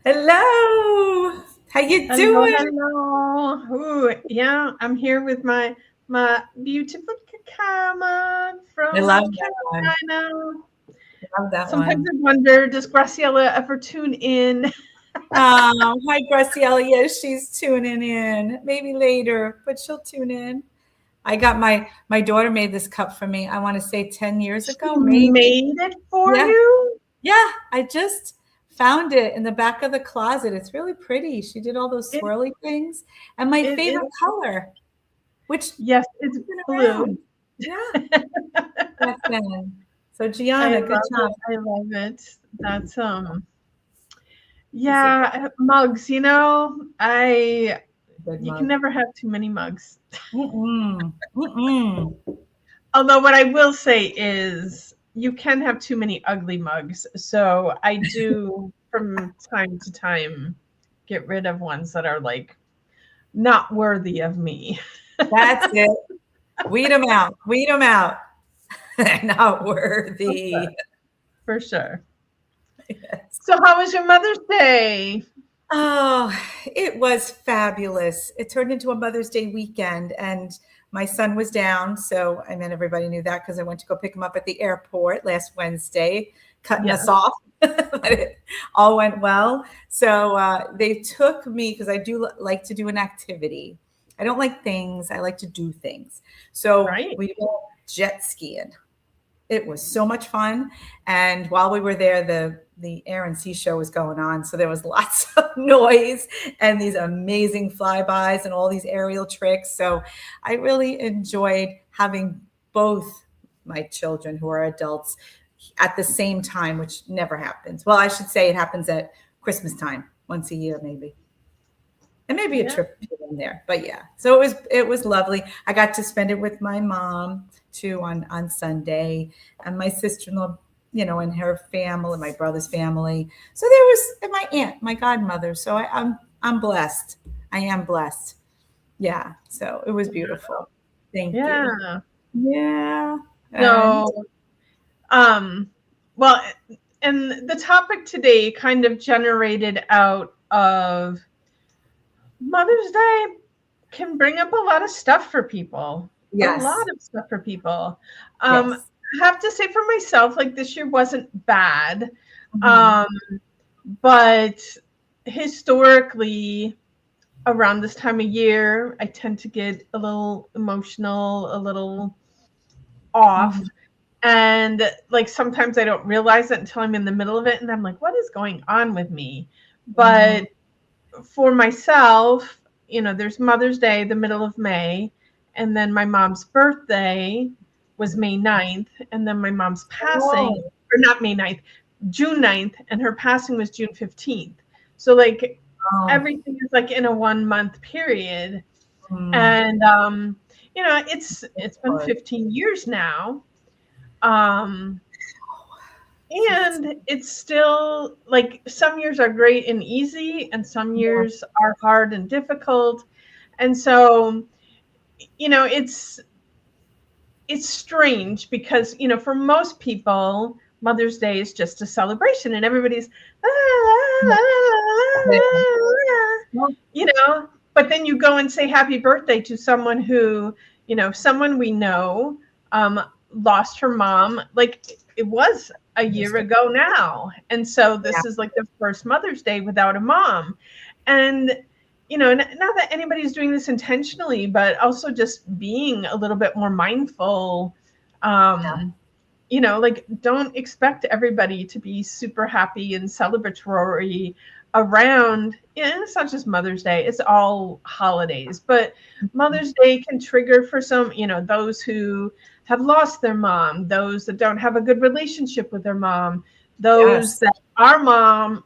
Hello. How you Hello, doing? hello. Ooh, yeah, I'm here with my beautiful cacao mug I from love North that one. Carolina. Love that Sometimes one. I wonder, does Graciela ever tune in? Hi, Graciela. Yes, she's tuning in. Maybe later, but she'll tune in. I got my daughter made this cup for me. I want to say 10 years She ago, maybe. made it for Yeah. you? Yeah. I just found it in the back of the closet. It's really pretty. She did all those It swirly things. And my it is. favorite color, which has Yes, it's been blue. around. Yeah. Back then. So I Gianna, good love job. it. I love it. That's It's a yeah, mugs, I good you can mug. never have too many mugs. Mm-mm. Mm-mm. Although what I will say is you can have too many ugly mugs. So I do from time to time get rid of ones that are like not worthy of me. That's it. Weed them out. Weed them out. They're not worthy. For sure. Yes. So how was your Mother's Day? Oh, it was fabulous. It turned into a Mother's Day weekend, and my son was down. So, I mean, everybody knew that because I went to go pick him up at the airport last Wednesday, cutting us Yes. off. But it all went well. So, they took me because I do like to do an activity. I don't like things, I like to do things. So, Right. we went jet skiing. It was so much fun. And while we were there, the air and sea show was going on. So there was lots of noise and these amazing flybys and all these aerial tricks. So I really enjoyed having both my children who are adults at the same time, which never happens. Well, I should say it happens at Christmas time, once a year, maybe. And maybe a Yeah. trip here and there. But yeah. So it was lovely. I got to spend it with my mom too on Sunday and my sister-in-law, and her family, my brother's family. So there was and my aunt, my godmother. So I'm blessed. I am blessed. Yeah. So it was beautiful. Thank you. Yeah. Yeah. And So um well and the topic today kind of generated out of Mother's Day can bring up a lot of stuff for people. A lot yes. of stuff for people. Yes. I have to say for myself, like this year wasn't bad. Mhm. Um, but historically, around this time of year, I tend to get a little emotional, a little off. Mhm. And like sometimes I don't realize it until I'm in the middle of it and I'm like, what is going on with me? Mhm. But for myself, there's Mother's Day, the middle of May, and then my mom's birthday was May 9th, and then my mom's passing, Oh. or not May 9th, June 9th, and her passing was June 15th. So like Oh. everything is like in a 1 month period. Mm. And it's been Hard. 15 years now. Um and it's still like some years are great and easy, and some Yeah. years are hard and difficult. And so, it's strange because, for most people, Mother's Day is just a celebration and everybody's, "Ah, Yeah. ah, ah, Yeah. ah," Well, but then you go and say happy birthday to someone who, someone we know, um, lost her mom. Like it was a year understand. ago now. And so Yeah. this is like the first Mother's Day without a mom. And, not that anybody's doing this intentionally, but also just being a little bit more mindful. Yeah. Like don't expect everybody to be super happy and celebratory around. It's not just Mother's Day, it's all holidays, but Mother's Day can trigger for some, those who have lost their mom, those that don't have a good relationship with their mom, those Yes. that our mom,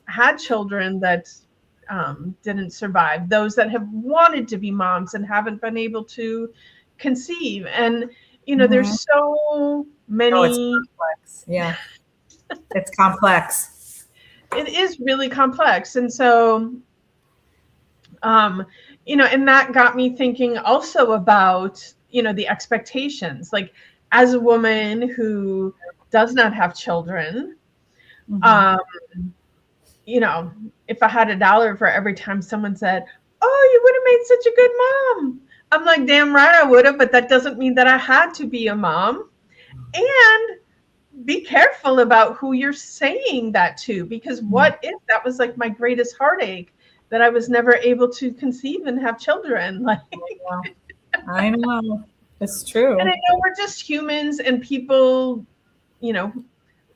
had children that didn't survive, those that have wanted to be moms and haven't been able to conceive. And Mhm. there's so Oh, it's many. complex. Yeah. It's complex. It is really complex. And so um and that got me thinking also about, the expectations, like as a woman who does not have children. Mhm. um you know, if I had $1 for every time someone said, "Oh, you would have made such a good mom," I'm like, damn right I would have, but that doesn't mean that I had to be a mom. And be careful about who you're saying that to, because Mm. what if that was like my greatest heartache, that I was never able to conceive and have children? Like, Well, I know. It's and I true. know we're just humans and people, you know,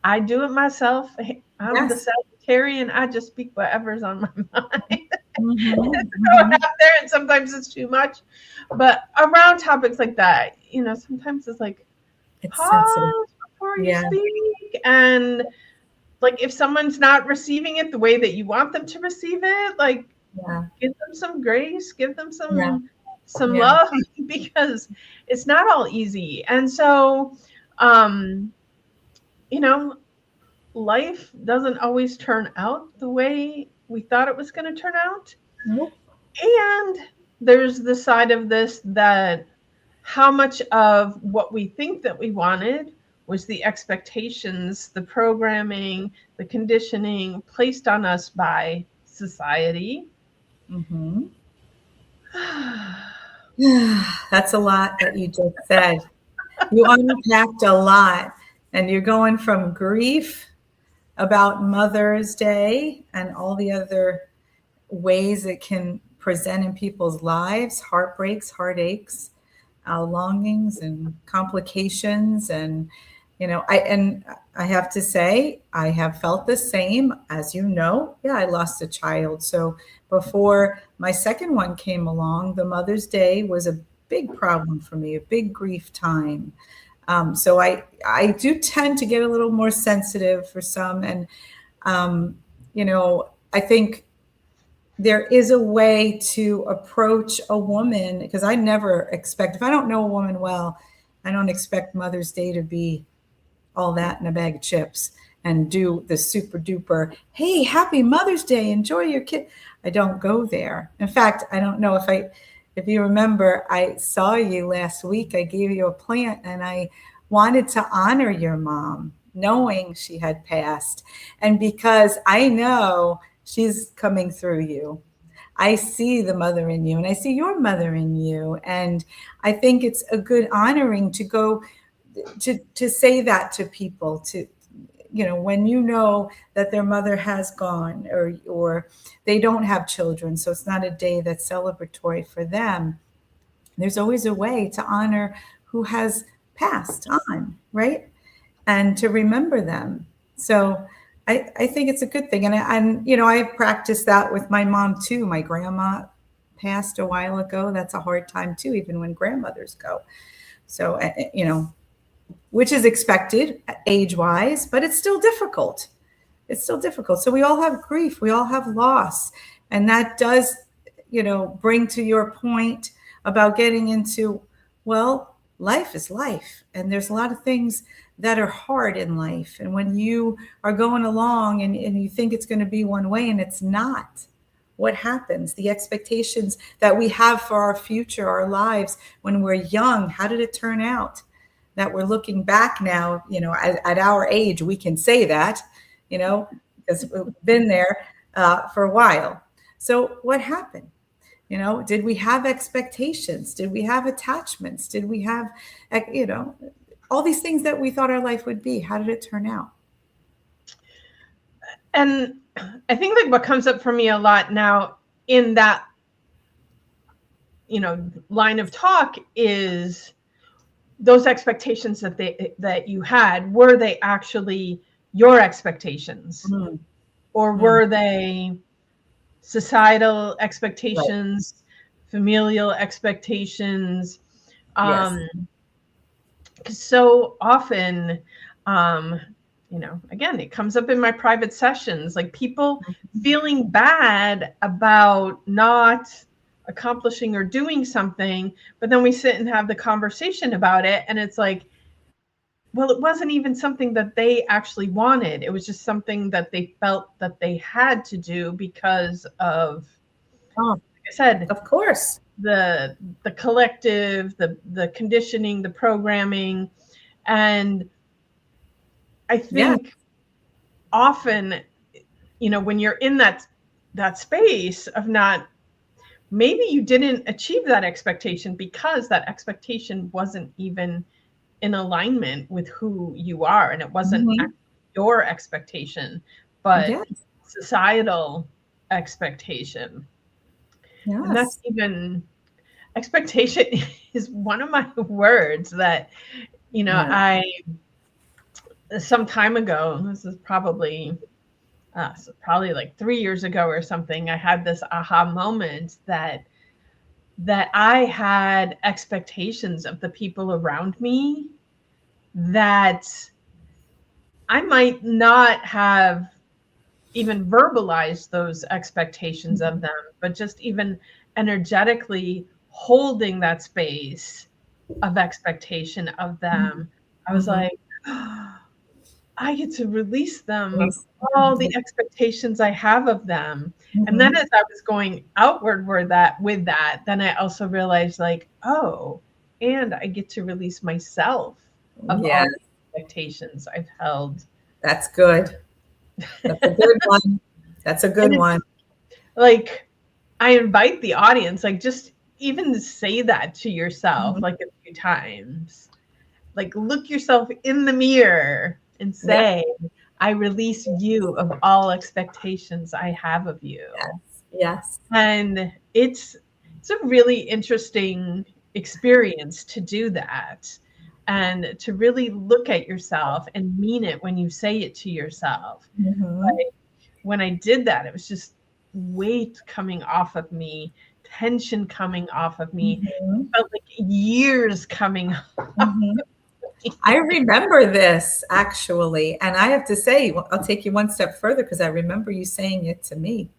I do it myself. I'm the Yes. Sagittarian. I just speak whatever's on my mind. Hmm. Throw it Hmm. out there, and sometimes it's too much. But around topics like that, sometimes it's like, It's sensitive. pause before you Yeah. speak. And like, if someone's not receiving it the way that you want them to receive it, like, Yeah. give them some grace, give them Yeah. some Yeah. love, because it's not all easy. And so, um, you know, life doesn't always turn out the way we thought it was going to turn out. Nope. And there's the side of this that how much of what we think that we wanted was the expectations, the programming, the conditioning placed on us by society. Hmm. That's a lot that you just said. You unpacked a lot, and you're going from grief about Mother's Day and all the other ways it can present in people's lives, heartbreaks, heartaches, longings, and complications. And I have to say, I have felt the same. As you know, yeah, I lost a child. So before my second one came along, the Mother's Day was a big problem for me, a big grief time. So I do tend to get a little more sensitive for some. And I think there is a way to approach a woman, because I never expect, if I don't know a woman well, I don't expect Mother's Day to be all that in a bag of chips and do the super duper, hey, happy Mother's Day, enjoy your kid. I don't go there. In fact, I don't know if you remember, I saw you last week. I gave you a plant and I wanted to honor your mom, knowing she had passed. And because I know she's coming through you. I see the mother in you and I see your mother in you. And I think it's a good honoring to go to say that to people, to when you know that their mother has gone, or they don't have children, so it's not a day that's celebratory for them. There's always a way to honor who has passed on, right? And to remember them. So I think it's a good thing. And I practiced that with my mom too. My grandma passed a while ago. That's a hard time too, even when grandmothers go. So, which is expected age wise, but it's still difficult. It's still difficult. So we all have grief, we all have loss. And that does, bring to your point about getting into, well, life is life. And there's a lot of things that are hard in life. And when you are going along and you think it's going to be one way and it's not, what happens? The expectations that we have for our future, our lives when we're young, how did it turn out? That we're looking back now, at our age, we can say that, because we've been there for a while. So what happened? Did we have expectations? Did we have attachments? Did we have, you know, all these things that we thought our life would be? How did it turn out? And I think like what comes up for me a lot now in that, line of talk is those expectations that you had, were they actually your expectations? Mm, Or mm, were they societal right. expectations, familial expectations? Yes. Um, 'Cause so often, um, again, it comes up in my private sessions, like people feeling bad about not accomplishing or doing something, but then we sit and have the conversation about it, and it's like, well, it wasn't even something that they actually wanted. It was just something that they felt that they had to do because of, Oh, like I said, of course. the collective, the conditioning, the programming. And I Yeah. think often, when you're in that space of not, maybe you didn't achieve that expectation because that expectation wasn't even in alignment with who you are, and it wasn't Mhm. your expectation, but Yes. societal expectation. And that's Yes. even, expectation is one of my words that, Yeah. I, some time ago, this is probably like 3 years ago or something, I had this aha moment that I had expectations of the people around me that I might not have even verbalized those expectations of Mhm. them, but just even energetically holding that space of expectation of Mhm. them. I was Mhm. like, I get to release them of Yes. all the expectations I have of them. And then Mhm. as I was going outward with that, then I also realized like, oh, and I get to release myself of Yeah, all the expectations I've held. that's good. That's a good one. That's a And good it's one. like, I invite the audience, like, just even to say that to yourself Mhm. like a few times. Like, look yourself in the mirror and Yep. say, I release you of all expectations I have of you. Yes. Yes. And it's a really interesting experience to do that, and to really look at yourself and mean it when you say it to yourself. Mhm. When I did that, it was just weight coming off of me, tension coming off of me. It Mhm. felt like years coming off Mhm. of I me. remember this actually, and I have to say, I'll take you one step further because I remember you saying it to me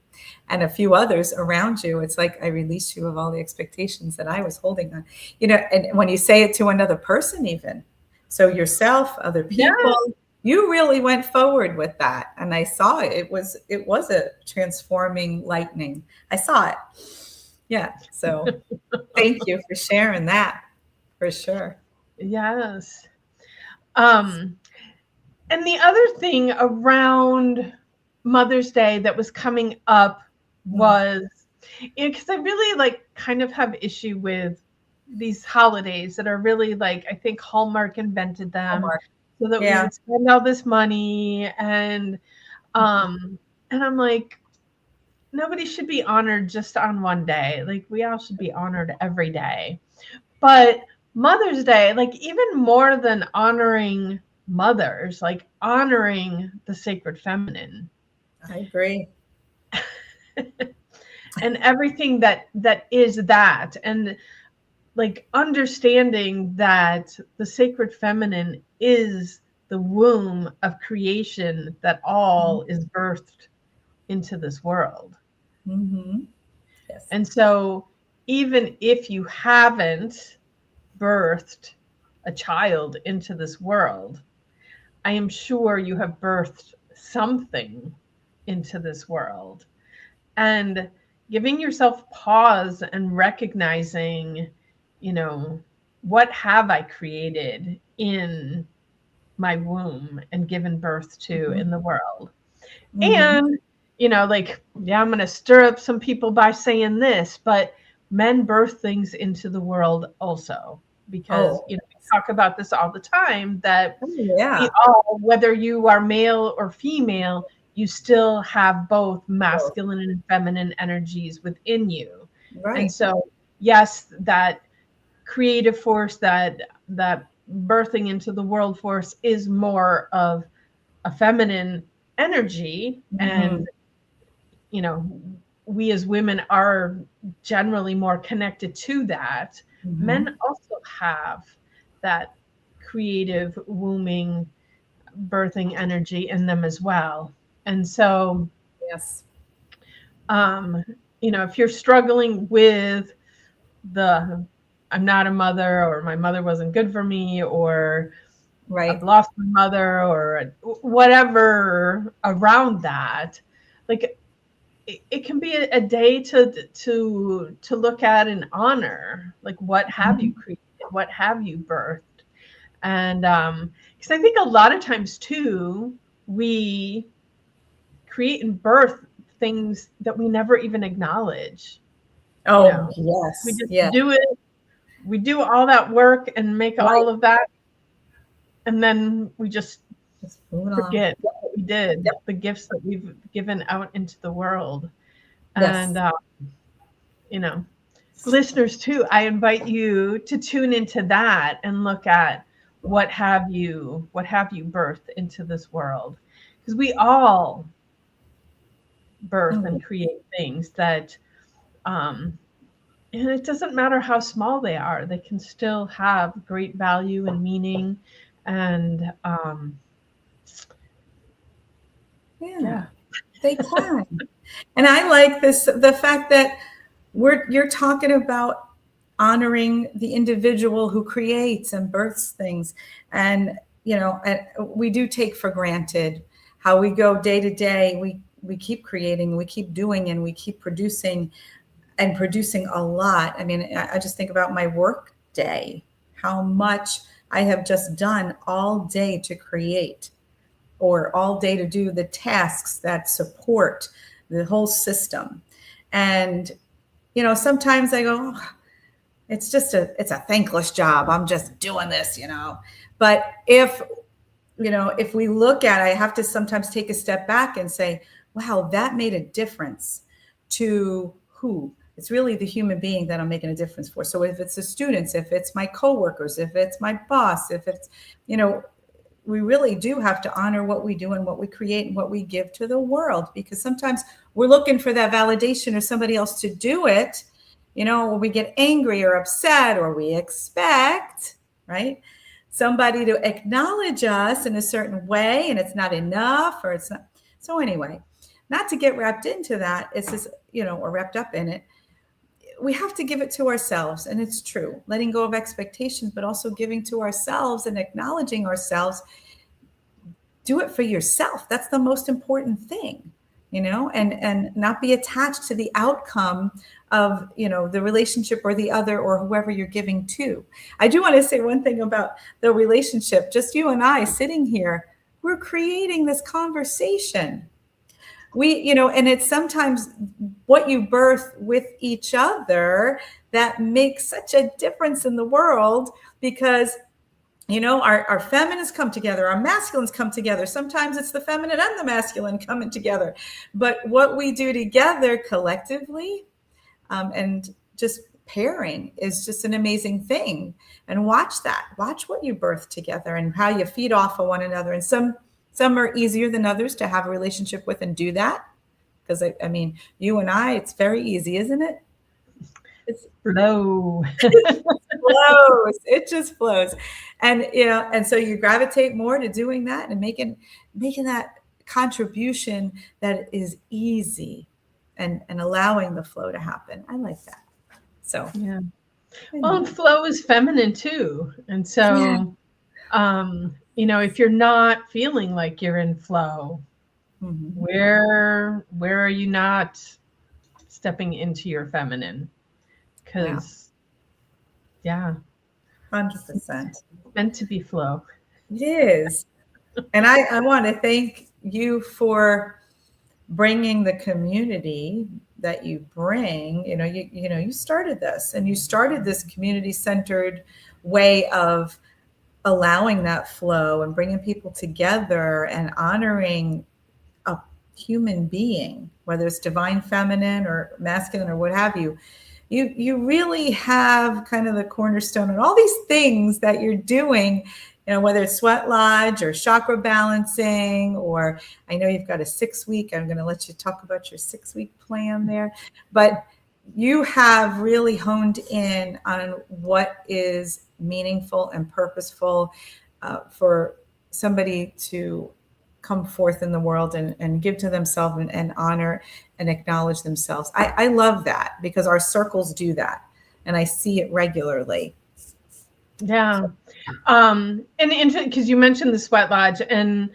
and a few others around you. It's like I release you of all the expectations that I was holding on. And when you say it to another person, even so, yourself, other Yeah. people, you really went forward with that, and I saw it. It was a transforming lightning. I saw it. Yeah. So thank you for sharing that for sure. Yes. Um, and the other thing around Mother's Day that was coming up Mm. was, because I really like kind of have issue with these holidays that are really like, I think Hallmark invented them Hallmark. so that we Yeah. would spend all this money, um and I'm like, nobody should be honored just on one day. Like, we all should be honored every day. But Mother's Day, like, even more than honoring mothers, like honoring the sacred feminine I agree. and everything that is that, and like understanding that the sacred feminine is the womb of creation that all is birthed into this world. Mm-hmm. Yes. And so even if you haven't birthed a child into this world, I am sure you have birthed something into this world. And giving yourself pause and recognizing, you know, what have I created in my womb and given birth to Mm-hmm. in the world? Mm-hmm. And, like, yeah, I'm going to stir up some people by saying this, but men birth things into the world also. Because, Oh, we talk about this all the time that oh, we yeah. all, whether you are male or female, you still have both Both. masculine and feminine energies within you. And Right. so, yes, that creative force, that birthing into the world force is more of a feminine energy. Mm-hmm. And, you know, we as women are generally more connected to that. Mm-hmm. Men also have that creative, wombing, birthing energy in them as well. And so, Yes. um, if you're struggling with the, I'm not a mother, or my mother wasn't good for me, or I've Right. lost my mother, or whatever around that, like, it can be a day to look at and honor, like, what have you Mm-hmm. created, what have you birthed. And because I think a lot of times too, we create and birth things that we never even acknowledge. Oh, We yes. just Yeah. do it. We do all that work and make Right. all of that, and then we just Just moving along. forget what we did, Yep. the gifts that we've given out into the world. And Yes. you know, listeners too, I invite you to tune into that and look at what have you birthed into this world, because we all birth Mhm. and create things that um, and it doesn't matter how small they are, they can still have great value and meaning. And Yeah, yeah. they can. And I like this, the fact that you're talking about honoring the individual who creates and births things. And, and we do take for granted how we go day to day. We keep creating, we keep doing, and we keep producing and producing a lot. I mean, I just think about my work day, how much I have just done all day to create, or all day to do the tasks that support the whole system. And, sometimes I go, oh, it's a thankless job. I'm just doing this. But if we look at it, I have to sometimes take a step back and say, wow, that made a difference to who? It's really the human being that I'm making a difference for. So if it's the students, if it's my coworkers, if it's my boss, if it's, you know, we really do have to honor what we do and what we create and what we give to the world, because sometimes we're looking for that validation or somebody else to do it, or we get angry or upset, or we expect, right, somebody to acknowledge us in a certain way, and it's not enough, or it's not. So anyway, not to get wrapped into that, it's just, or wrapped up in it. We have to give it to ourselves, and it's true, letting go of expectations, but also giving to ourselves and acknowledging ourselves. Do it for yourself. That's the most important thing, and not be attached to the outcome of, the relationship or the other or whoever you're giving to. I do want to say one thing about the relationship. Just you and I sitting here, we're creating this conversation. And it's sometimes what you birth with each other that makes such a difference in the world, because our feminines come together, our masculines come together. Sometimes it's the feminine and the masculine coming together. But what we do together collectively, and just pairing, is just an amazing thing. And watch what you birth together and how you feed off of one another. And some are easier than others to have a relationship with and do that. Because I mean, you and I, it's very easy, isn't it? It's Flow. flows. It just flows. And so you gravitate more to doing that and making that contribution that is easy, and allowing the flow to happen. I like that. So Yeah. Well, and anyway. flow is feminine too. And Yeah. so, if you're not feeling like you're in flow, Mm-hmm. where are you not stepping into your feminine? Wow. Because, yeah, 100%. it's meant to be flow. It is. And I want to thank you for bringing the community that you bring. You started this, and you started this community centered way of allowing that flow and bringing people together and honoring a human being, whether it's divine feminine or masculine or what have you. You really have kind of the cornerstone and all these things that you're doing, whether it's sweat lodge or chakra balancing, or I know you've got a 6-week. I'm going to let you talk about your 6-week plan there, but you have really honed in on what is meaningful and purposeful, for somebody to come forth in the world and give to themselves, and honor and acknowledge themselves. I love that, because our circles do that, and I see it regularly. Yeah. And because you mentioned the sweat lodge, and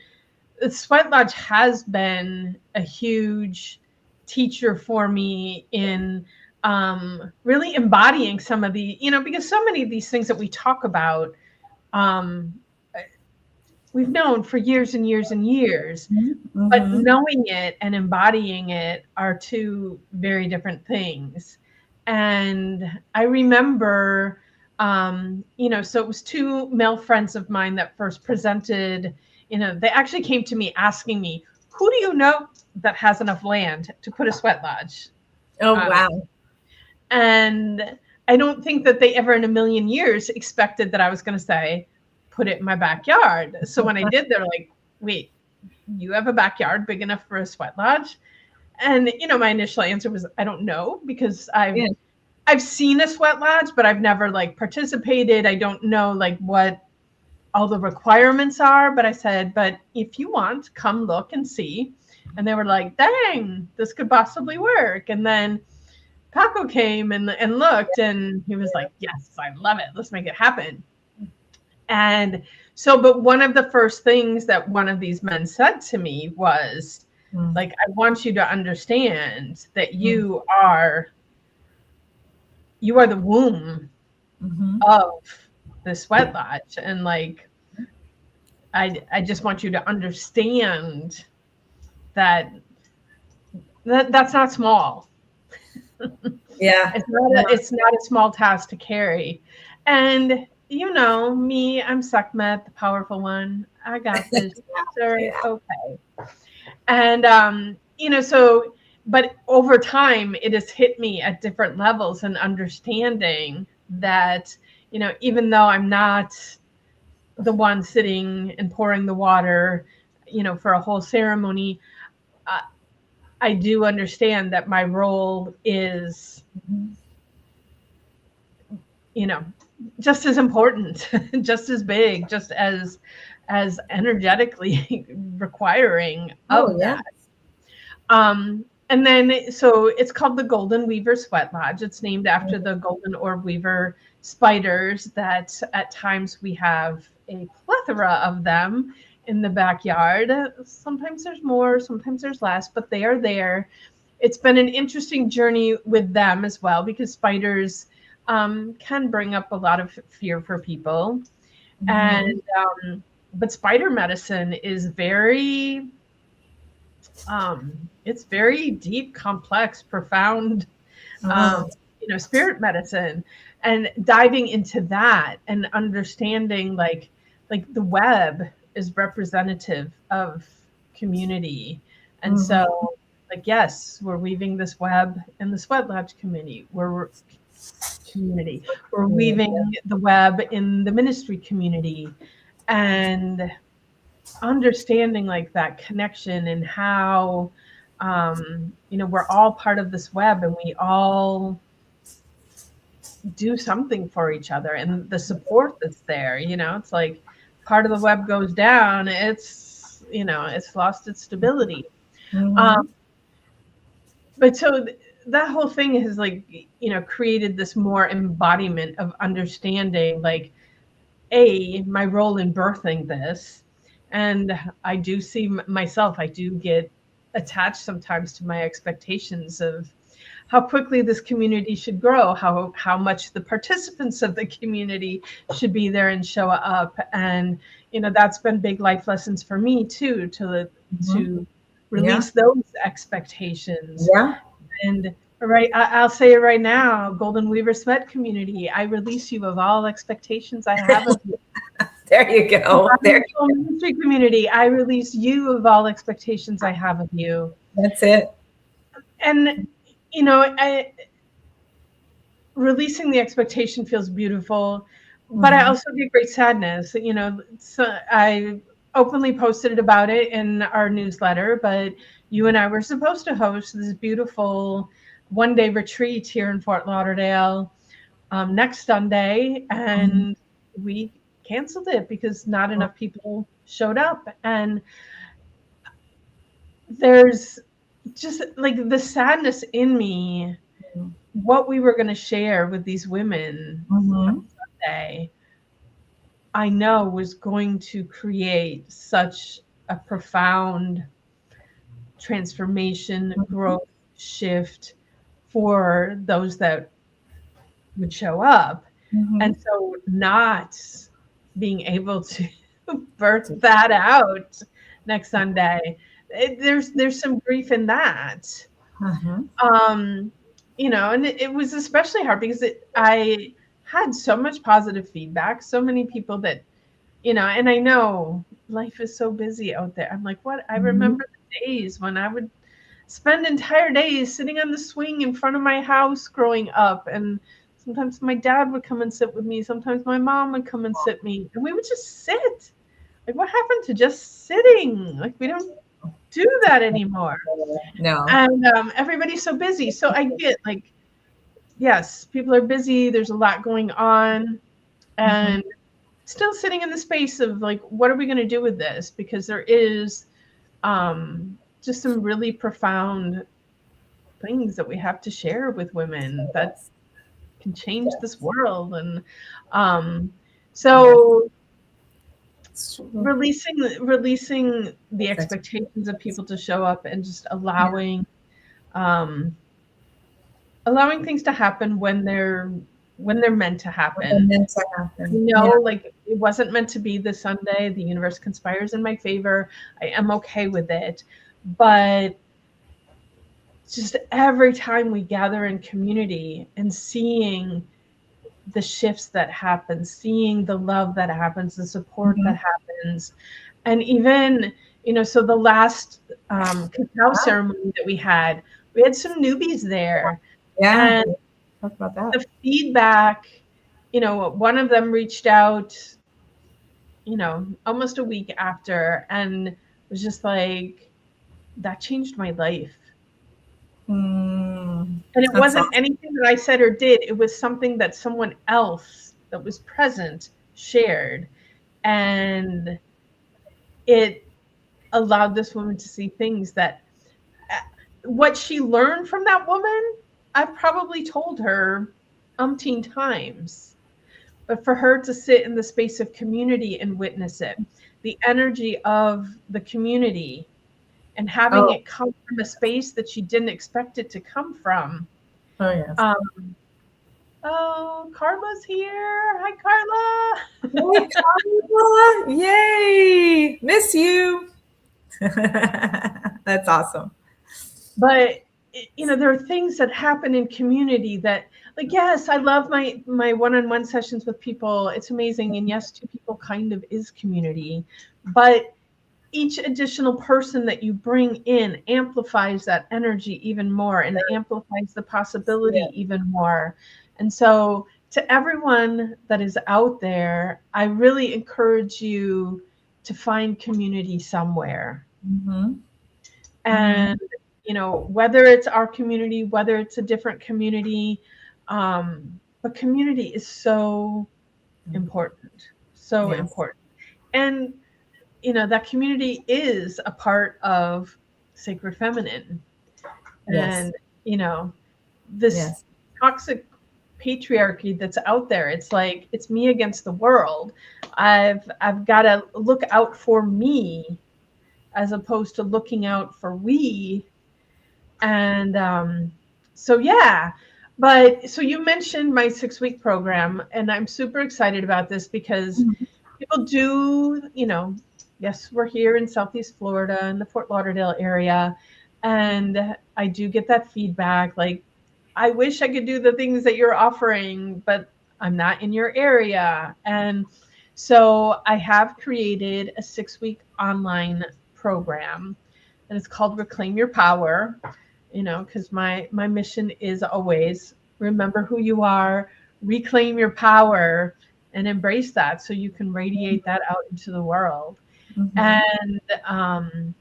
the sweat lodge has been a huge teacher for me in really embodying some of the, because so many of these things that we talk about, we've known for years and years and years. But Mm-hmm. knowing it and embodying it are two very different things. And I remember, so it was two male friends of mine that first presented, they actually came to me asking me, who do you know that has enough land to put a sweat lodge Oh, on it? wow. And I don't think that they ever in a million years expected that I was going to say, put it in my backyard. So when I did, they're like, wait, you have a backyard big enough for a sweat lodge? And my initial answer was, I don't know, because Yeah. I've seen a sweat lodge, but I've never like participated. I don't know like what all the requirements are. But I said, but if you want, come look and see. And they were like, dang, this could possibly work. And then Paco came and looked, and he was like, yes, I love it. Let's make it happen. And so, but one of the first things that one of these men said to me was, like, I want you to understand that you are the womb Mm-hmm. of the sweat lodge. And like, I just want you to understand that that's not small. Yeah. It's not a small task to carry. And me, I'm Sekhmet, the powerful one. I got this. Sir. Yeah. Okay. And so but over time it has hit me at different levels and understanding that, even though I'm not the one sitting and pouring the water, for a whole ceremony, uh, I do understand that my role is, just as important, just as big, just as energetically requiring Oh, of yeah. that. And then, so it's called the Golden Weaver Sweat Lodge. It's named after the Golden Orb Weaver spiders that at times we have a plethora of them in the backyard. Sometimes there's more, sometimes there's less, but they are there. It's been an interesting journey with them as well, because spiders can bring up a lot of fear for people. Mm-hmm. And but spider medicine is very it's very deep, complex, profound, um, Oh, spirit medicine, and diving into that and understanding like the web is representative of community. And mm-hmm. so like, yes, we're weaving this web in the Sweat Lodge community. We're weaving the web in the ministry community, and understanding like that connection and how we're all part of this web and we all do something for each other, and the support that's there, it's like part of the web goes down, it's lost its stability. Mm-hmm. um, but so that whole thing has like created this more embodiment of understanding like my role in birthing this. And I do see myself, I do get attached sometimes to my expectations of how quickly this community should grow, how much the participants of the community should be there and show up. And that's been big life lessons for me too, Mm-hmm. to Yeah. release those expectations. Yeah. And right, I'll say it right now, Golden Weaver Sweat community, I release you of all expectations I have of you. There you go. There. Ministry community, I release you of all expectations I have of you. That's it. And releasing the expectation feels beautiful, but I Mm-hmm. also get great sadness. So I openly posted about it in our newsletter, but you and I were supposed to host this beautiful one-day retreat here in Fort Lauderdale next Sunday, Mm-hmm. and we canceled it because not enough people showed up. And there's just like the sadness in me, what we were going to share with these women Mm-hmm. on Sunday, I know was going to create such a profound transformation, growth, shift for those that would show up. Mm-hmm. And so not being able to birth that out next Sunday. There's some grief in that. Uh-huh. And it was especially hard because I had so much positive feedback, so many people that, and I know life is so busy out there. I'm like, what? I Mhm. remember the days when I would spend entire days sitting on the swing in front of my house growing up. And sometimes my dad would come and sit with me. Sometimes my mom would come and sit me. And we would just sit. Like, what happened to just sitting? Like, we don't do that anymore. No. And everybody's so busy. So I get, like, yes, people are busy. There's a lot going on. Mhm. And still sitting in the space of, like, what are we going to do with this? Because there is just some really profound things that we have to share with women that Yes. can change this Yes. world. And Yes. so It's true. releasing the That's expectations of people to show up and just yeah. um, allowing things to happen when they're meant to What they're happen. meant to happen. Yeah. Like, it wasn't meant to be this Sunday. The universe conspires in my favor. I am okay with it. But just every time we gather in community and seeing the shifts that happen, seeing the love that happens, the support that Mhm. happens, and even, so the last cacao Wow. ceremony that we had some newbies there, Yeah. and Talk about that. the feedback, one of them reached out, almost a week after, and was just like, that changed my life. Mm, And it that's wasn't awesome. anything that I said or did. It was something that someone else that was present shared. And it allowed this woman to see things that, what she learned from that woman, I probably told her umpteen times. But for her to sit in the space of community and witness it, the energy of the community, and having Oh, it come from a space that she didn't expect it to come from. oh yes. Um, oh, Carla's here. Hi, Hey, Carla. Carla. Yay. Miss you. That's awesome. But there are things that happen in community that, like, yes, I love my one-on-one sessions with people. It's amazing. And yes, two people kind of is community, but each additional person that you bring in amplifies that energy even more and amplifies the Yeah. possibility even more. And so, to everyone that is out there, I really encourage you to find community somewhere. Mhm. Mhm. And, whether it's our community, whether it's a different community, but community is so important, so Yes. important. And that community is a part of Sacred Feminine. Yes. And, you know, this Yes. toxic patriarchy that's out there, it's like, it's me against the world. I've got to look out for me as opposed to looking out for we. And so, yeah. But so you mentioned my 6-week program, and I'm super excited about this because Mhm. people do, yes, we're here in Southeast Florida in the Fort Lauderdale area. And I do get that feedback. Like, I wish I could do the things that you're offering, but I'm not in your area. And so I have created a 6-week online program, and it's called Reclaim Your Power, because my mission is always remember who you are, reclaim your power, and embrace that so you can radiate that out into the world. Mhm. And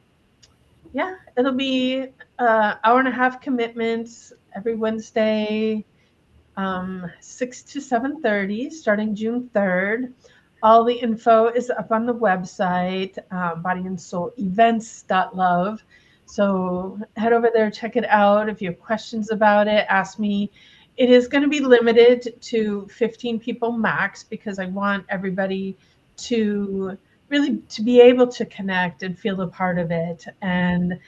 yeah, it'll be hour and a half commitments every Wednesday, 6 to 7:30, starting June 3rd. All the info is up on the website, Body and Soul Events.love. So head over there, check it out. If you have questions about it, ask me. It is going to be limited to 15 people max because I want everybody to really to be able to connect and feel a part of it. And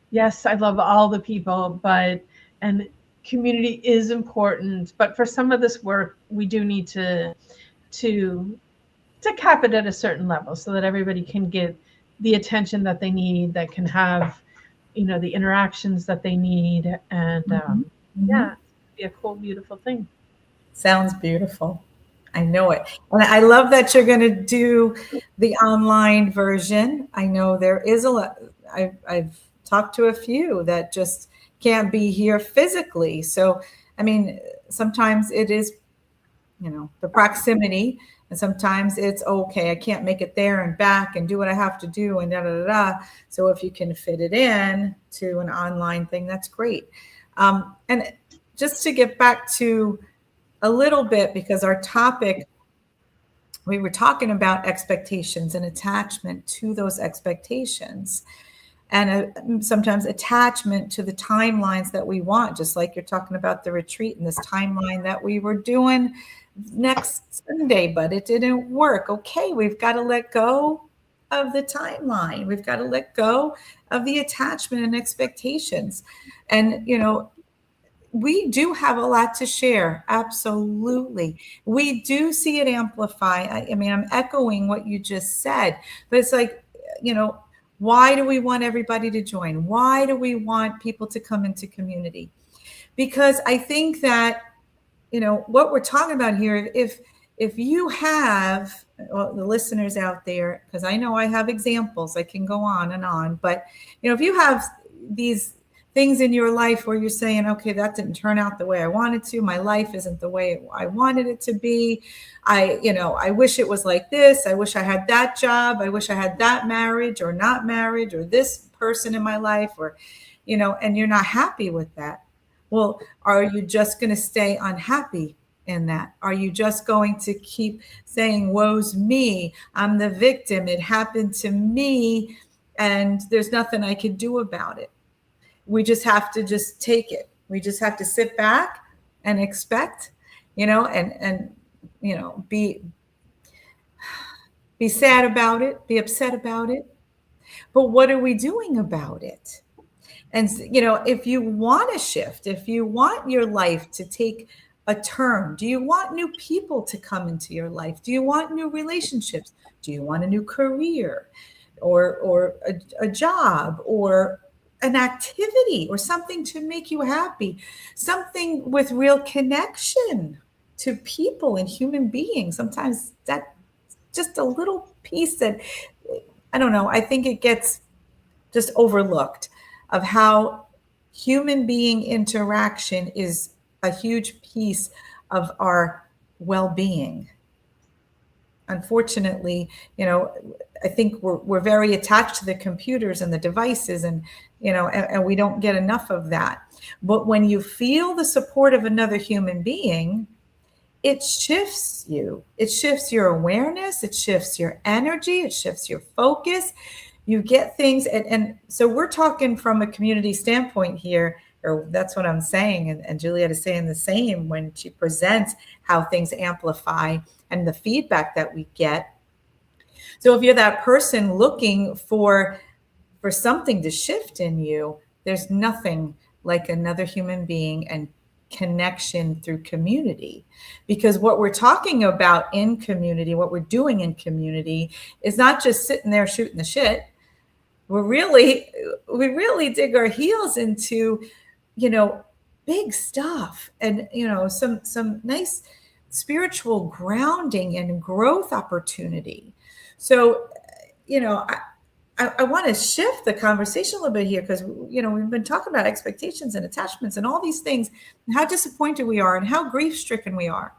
yes, I love all the people, but and community is important. But for some of this work, we do need to to cap it at a certain level so that everybody can get the attention that they need, that can have, the interactions that they need. And Mhm. Mhm. yeah, it'd be a cool, beautiful thing. Sounds beautiful. I know it. And I love that you're going to do the online version. I know there is a lot. I've talked to a few that just can't be here physically. So, I mean, sometimes it is, the proximity, and sometimes it's okay. I can't make it there and back and do what I have to do and da da da da. So, if you can fit it in to an online thing, that's great. And just to get back to a little bit, because our topic, we were talking about expectations and attachment to those expectations, and sometimes attachment to the timelines that we want, just like you're talking about the retreat and this timeline that we were doing next Sunday, but it didn't work. Okay, we've got to let go of the timeline. We've got to let go of the attachment and expectations. And, we do have a lot to share. Absolutely. We do see it amplify. I mean, I'm echoing what you just said, but it's like, why do we want everybody to join? Why do we want people to come into community? Because I think that, what we're talking about here, if you have, well, the listeners out there, because I know I have examples, I can go on and on, but if you have these things in your life where you're saying, okay, that didn't turn out the way I wanted to, my life isn't the way I wanted it to be, I wish it was like this, I wish I had that job, I wish I had that marriage or not marriage, or this person in my life, or and you're not happy with that. Well, are you just going to stay unhappy in that? Are you just going to keep saying, woe's me, I'm the victim, it happened to me, and there's nothing I could do about it? We just have to just take it. We just have to sit back and expect, and be sad about it, be upset about it. But what are we doing about it? And, if you want to shift, if you want your life to take a turn, do you want new people to come into your life? Do you want new relationships? Do you want a new career, or a job, or an activity, or something to make you happy, something with real connection to people and human beings? Sometimes that just a little piece that, I don't know, I think it gets just overlooked, of how human being interaction is a huge piece of our well-being. Unfortunately, I think we're very attached to the computers and the devices, and and we don't get enough of that. But when you feel the support of another human being, it shifts you. It shifts your awareness. It shifts your energy. It shifts your focus. You get things. And so we're talking from a community standpoint here, or that's what I'm saying. And Juliet is saying the same when she presents how things amplify and the feedback that we get. So if you're that person looking for something to shift in you, there's nothing like another human being and connection through community. Because what we're talking about in community, what we're doing in community, is not just sitting there shooting the shit. We really dig our heels into, big stuff, and some nice spiritual grounding and growth opportunity. So, I want to shift the conversation a little bit here, because we've been talking about expectations and attachments and all these things, and how disappointed we are and how grief stricken we are.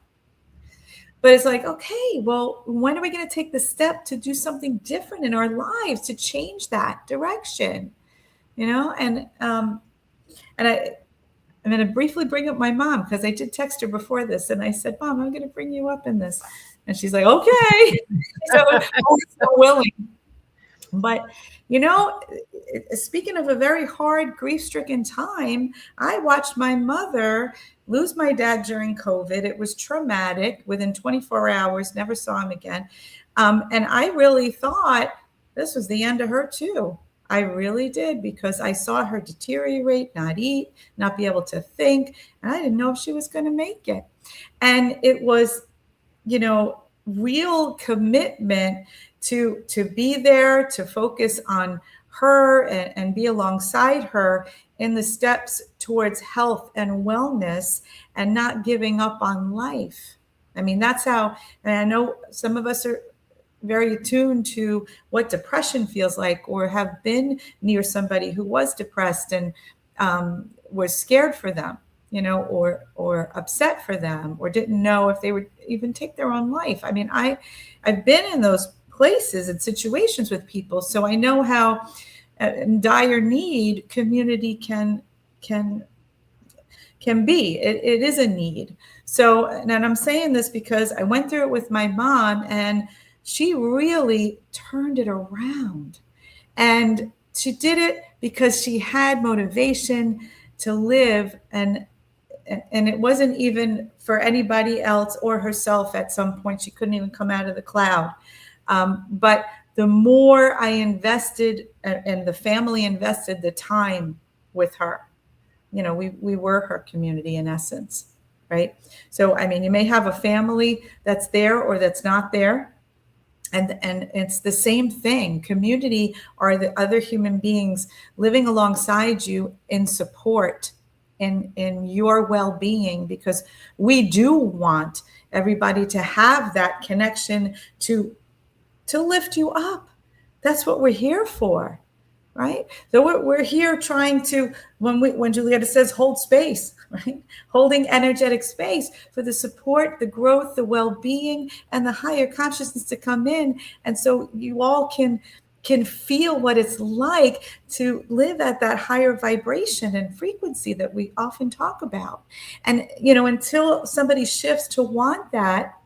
But it's like, okay, well, when are we going to take the step to do something different in our lives to change that direction? And I'm going to briefly bring up my mom, because I did text her before this, and I said, Mom, I'm going to bring you up in this, and she's like, okay, so willing. But, speaking of a very hard, grief-stricken time, I watched my mother lose my dad during COVID. It was traumatic. Within 24 hours, never saw him again. And I really thought this was the end of her too. I really did, because I saw her deteriorate, not eat, not be able to think, and I didn't know if she was going to make it. And it was, real commitment to be there, to focus on her and be alongside her in the steps towards health and wellness and not giving up on life. I mean, that's how, and I know some of us are very attuned to what depression feels like, or have been near somebody who was depressed and was scared for them, or upset for them, or didn't know if they would even take their own life. I mean, I've been in those places and situations with people, so I know how in dire need community can be. It is a need. So, and I'm saying this because I went through it with my mom, and she really turned it around. And she did it because she had motivation to live, and it wasn't even for anybody else or herself. At some point, she couldn't even come out of the cloud. But the more I invested, and the family invested the time with her, we were her community in essence, right? So, I mean, you may have a family that's there or that's not there. And it's the same thing. Community are the other human beings living alongside you in support, in your well-being, because we do want everybody to have that connection to lift you up. That's what we're here for, right? So we're here trying to, when Julietta says hold space, right? Holding energetic space for the support, the growth, the well-being, and the higher consciousness to come in. And so you all can feel what it's like to live at that higher vibration and frequency that we often talk about. And, until somebody shifts to want that,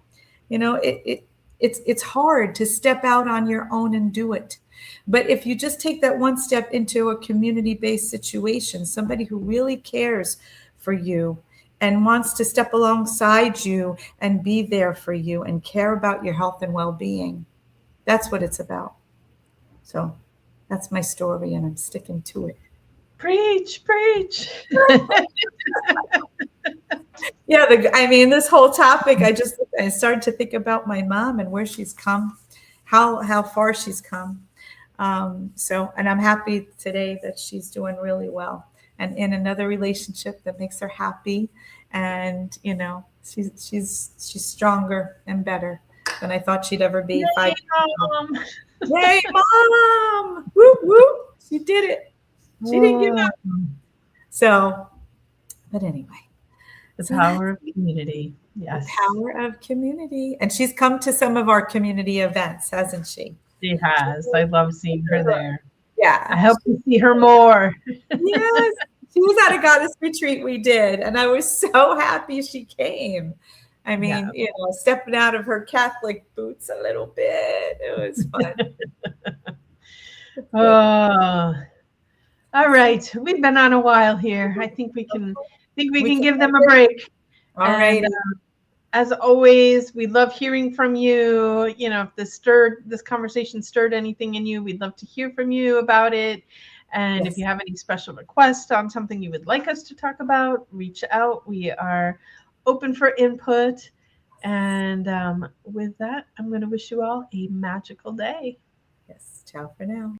it's hard to step out on your own and do it. But if you just take that one step into a community-based situation, somebody who really cares for you and wants to step alongside you and be there for you and care about your health and well-being, that's what it's about. So that's my story, and I'm sticking to it. Preach, preach. Yeah, I mean, this whole topic, I started to think about my mom and where she's come, how far she's come. And I'm happy today that she's doing really well and in another relationship that makes her happy. And, she's stronger and better than I thought she'd ever be. Yay, Mom. Yay, Mom! Whoop, whoop. She did it. She didn't give up. So, but anyway. The power of community. Yes. The power of community. And she's come to some of our community events, hasn't she? She has. I love seeing her there. Yeah. I hope to see her more. Yes. She was at a goddess retreat we did, and I was so happy she came. I mean, stepping out of her Catholic boots a little bit. It was fun. Oh, all right. We've been on a while here. I think we can give them a break. All right. As always, we love hearing from you. If this conversation stirred anything in you, we'd love to hear from you about it. And yes. If you have any special requests on something you would like us to talk about, reach out. We are open for input. And with that, I'm going to wish you all a magical day. Yes. Ciao for now.